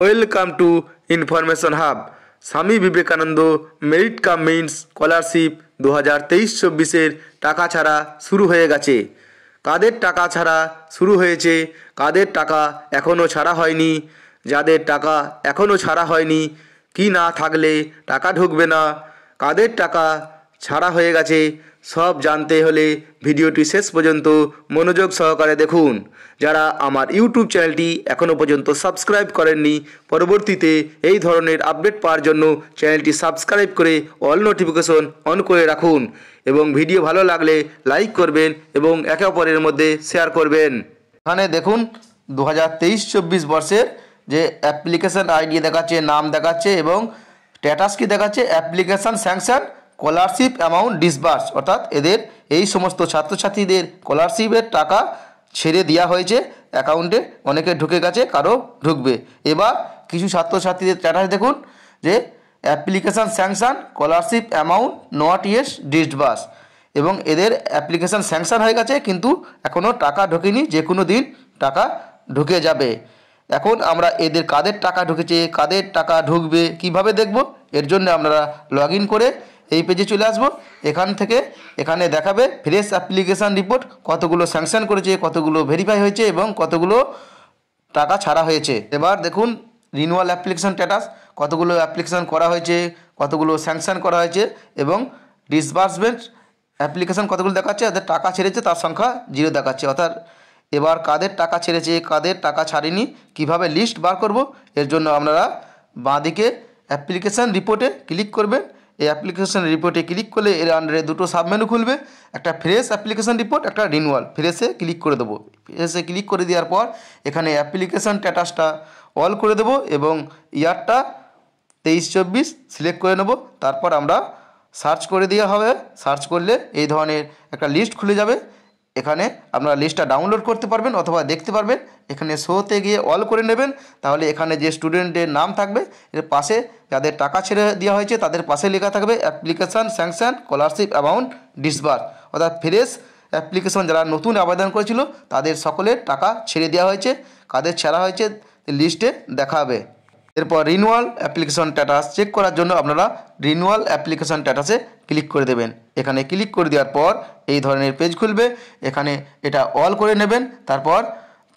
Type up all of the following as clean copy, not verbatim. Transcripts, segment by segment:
Welcome to information hub. Swami Vivekananda merit cum means scholarship 2023-24 টাকা ছাড়া শুরু হয়ে গেছে। কাদের টাকা ছাড়া শুরু হয়েছে, কাদের টাকা এখনও ছাড়া হয়নি, যাদের টাকা এখনও ছাড়া হয়নি কি না থাকলে টাকা ঢুকবে না, কাদের টাকা ছাড়া হয়ে গেছে সব জানতে হলে ভিডিওটি শেষ পর্যন্ত মনোযোগ সহকারে দেখুন। যারা আমার ইউটিউব চ্যানেলটি এখনও পর্যন্ত সাবস্ক্রাইব করেননি, পরবর্তীতে এই ধরনের আপডেট পাওয়ার জন্য চ্যানেলটি সাবস্ক্রাইব করে অল নোটিফিকেশন অন করে রাখুন এবং ভিডিও ভালো লাগলে লাইক করবেন এবং একে অপরের মধ্যে শেয়ার করবেন। এখানে দেখুন 2023-24 বর্ষের যে অ্যাপ্লিকেশন আইডি দেখাচ্ছে, নাম দেখাচ্ছে এবং স্ট্যাটাস কি দেখাচ্ছে, application sanction scholarship amount disburse, অর্থাৎ এদের এই সমস্ত ছাত্রছাত্রীদের স্কলারশিপের টাকা ছেড়ে দেওয়া হয়েছে অ্যাকাউন্টে, অনেকে ঢুকে গেছে, কারো ঢুকবে। এবার কিছু ছাত্রছাত্রীদের স্ট্যাটাস দেখুন যে application sanction scholarship amount not yes disburse, এবং এদের অ্যাপ্লিকেশান স্যাংশন হয়ে গেছে কিন্তু এখনও টাকা ঢোকেনি, যে কোনো দিন টাকা ঢুকে যাবে। এখন আমরা এদের কাদের টাকা ঢুকেছে, কাদের টাকা ঢুকবে কিভাবে দেখব, এর জন্য আপনারা লগ ইন করে এই পেজে চলে আসব। এখান থেকে এখানে দেখাবে ফ্রেশ অ্যাপ্লিকেশান রিপোর্ট, কতগুলো স্যাংশন করেছে, কতগুলো ভেরিফাই হয়েছে এবং কতগুলো টাকা ছাড়া হয়েছে। এবার দেখুন রিনিউয়াল অ্যাপ্লিকেশান স্ট্যাটাস, কতগুলো অ্যাপ্লিকেশান করা হয়েছে, কতগুলো স্যাংশন করা হয়েছে এবং ডিসবার্সমেন্ট অ্যাপ্লিকেশান কতগুলো দেখাচ্ছে, যাদের টাকা ছেড়েছে তার সংখ্যা 0 দেখাচ্ছে। অর্থাৎ এবার কাদের টাকা ছেড়েছে, কাদের টাকা ছাড়েনি কিভাবে লিস্ট বার করব, এর জন্য আপনারা বাঁদিকে অ্যাপ্লিকেশান রিপোর্টে ক্লিক করবেন। এই অ্যাপ্লিকেশান রিপোর্টে ক্লিক করলে এর আন্ডারে দুটো সাবমেনু খুলবে, একটা ফ্রেশ অ্যাপ্লিকেশান রিপোর্ট, একটা রিনিউয়াল। ফ্রেশে ক্লিক করে দেবো। ফ্রেশে ক্লিক করে দেওয়ার পর এখানে অ্যাপ্লিকেশান স্ট্যাটাসটা অল করে দেবো এবং ইয়ারটা 23-24 সিলেক্ট করে নেব। তারপর আমরা সার্চ করে দেওয়া হবে। সার্চ করলে এই ধরনের একটা লিস্ট খুলে যাবে। এখানে আপনারা লিস্টটা ডাউনলোড করতে পারবেন অথবা দেখতে পারবেন। এখানে শোতে গিয়ে অল করে নেবেন, তাহলে এখানে যে স্টুডেন্টের নাম থাকবে এর পাশে যাদের টাকা ছেড়ে দেওয়া হয়েছে তাদের পাশে লেখা থাকবে application sanction scholarship amount disburse, অর্থাৎ ফ্রেশ অ্যাপ্লিকেশন যারা নতুন আবেদন করেছিল তাদের সকলের টাকা ছেড়ে দেওয়া হয়েছে, কাদের ছাড়া হয়েছে লিস্টে দেখাবে। এরপর রিনিউয়াল অ্যাপ্লিকেশন স্ট্যাটাস চেক করার জন্য আপনারা রিনিউয়াল অ্যাপ্লিকেশন স্ট্যাটাসে ক্লিক করে দেবেন। এখানে ক্লিক করে দেওয়ার পর এই ধরনের পেজ খুলবে। এখানে এটা অল করে নেবেন, তারপর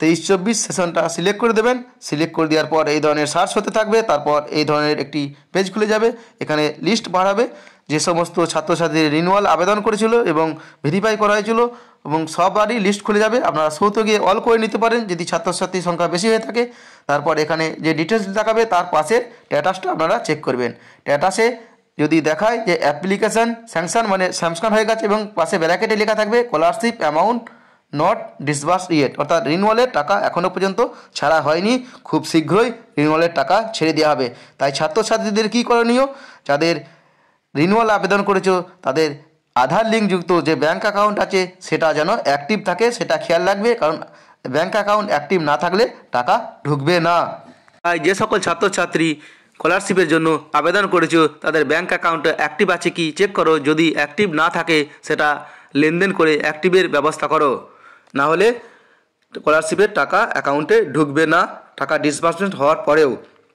23-24 সেশনটা সিলেক্ট করে দেবেন। সিলেক্ট করে দেওয়ার পর এই ধরনের সার্চ হতে থাকবে, তারপর এই ধরনের একটি পেজ খুলে যাবে। এখানে লিস্ট বাড়াবে যে সমস্ত ছাত্রছাত্রী রিনিউয়াল আবেদন করেছিল এবং ভেরিফাই করা হয়েছিল এবং সবারই লিস্ট খুলে যাবে। আপনারা শোতে গিয়ে অল করে নিতে পারেন যদি ছাত্রছাত্রীর সংখ্যা বেশি হয়ে থাকে। তারপর এখানে যে ডিটেলস দেখাবে তার পাশে স্ট্যাটাসটা আপনারা চেক করবেন। স্ট্যাটাসে যদি দেখায় যে অ্যাপ্লিকেশান স্যাংশন মানে স্যাংশন হয়ে গেছে এবং পাশে ব্র্যাকেটে লেখা থাকবে scholarship amount not disburse yet, অর্থাৎ রিনিউয়ালের টাকা এখনও পর্যন্ত ছাড়া হয়নি, খুব শীঘ্রই রিনিউয়ালের টাকা ছেড়ে দেওয়া হবে। তাই ছাত্রছাত্রীদের কী করণীয়, যাদের রিনিউয়াল আবেদন করেছো তাদের আধার লিঙ্কযুক্ত যে ব্যাঙ্ক অ্যাকাউন্ট আছে সেটা যেন অ্যাক্টিভ থাকে, সেটা খেয়াল রাখবে, কারণ ব্যাঙ্ক অ্যাকাউন্ট অ্যাক্টিভ না থাকলে টাকা ঢুকবে না। তাই যে সকল ছাত্রছাত্রী স্কলারশিপের জন্য আবেদন করেছো তাদের ব্যাঙ্ক অ্যাকাউন্ট অ্যাক্টিভ আছে কি চেক করো। যদি অ্যাক্টিভ না থাকে সেটা লেনদেন করে অ্যাক্টিভের ব্যবস্থা করো, না হলে স্কলারশিপের টাকা অ্যাকাউন্টে ঢুকবে না টাকা ডিসবার্সমেন্ট হওয়ার পরেও।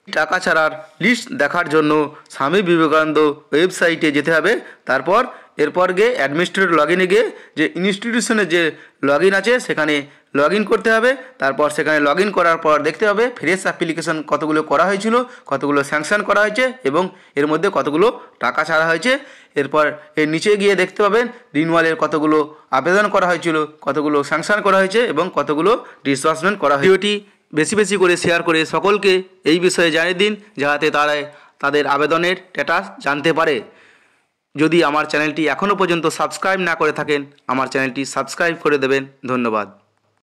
টাকা ছাড়ার লিস্ট দেখার জন্য স্বামী বিবেকানন্দ ওয়েবসাইটে যেতে হবে। তারপর এরপর গিয়ে অ্যাডমিনিস্ট্রেটর লগ ইনে গিয়ে যে ইনস্টিটিউশনের যে লগ ইন আছে সেখানে লগ ইন করতে হবে। তারপর সেখানে লগ ইন করার পর দেখতে হবে ফ্রেশ অ্যাপ্লিকেশন কতগুলো করা হয়েছিল, কতগুলো স্যাংশন করা হয়েছে এবং এর মধ্যে কতগুলো টাকা ছাড়া হয়েছে। এরপর এর নিচে গিয়ে দেখতে পাবেন রিনিউয়ালের কতগুলো আবেদন করা হয়েছিল, কতগুলো স্যাংশন করা হয়েছে এবং কতগুলো ডিসবার্সমেন্ট করা হয়েছে। ভিডিওটি বেশি বেশি করে শেয়ার করে সকলকে এই বিষয়ে জানিয়ে দিন, যাতে তারা তাদের আবেদনের স্ট্যাটাস জানতে পারে। যদি আমার চ্যানেলটি এখনও পর্যন্ত সাবস্ক্রাইব না করে থাকেন আমার চ্যানেলটি সাবস্ক্রাইব করে দেবেন। ধন্যবাদ।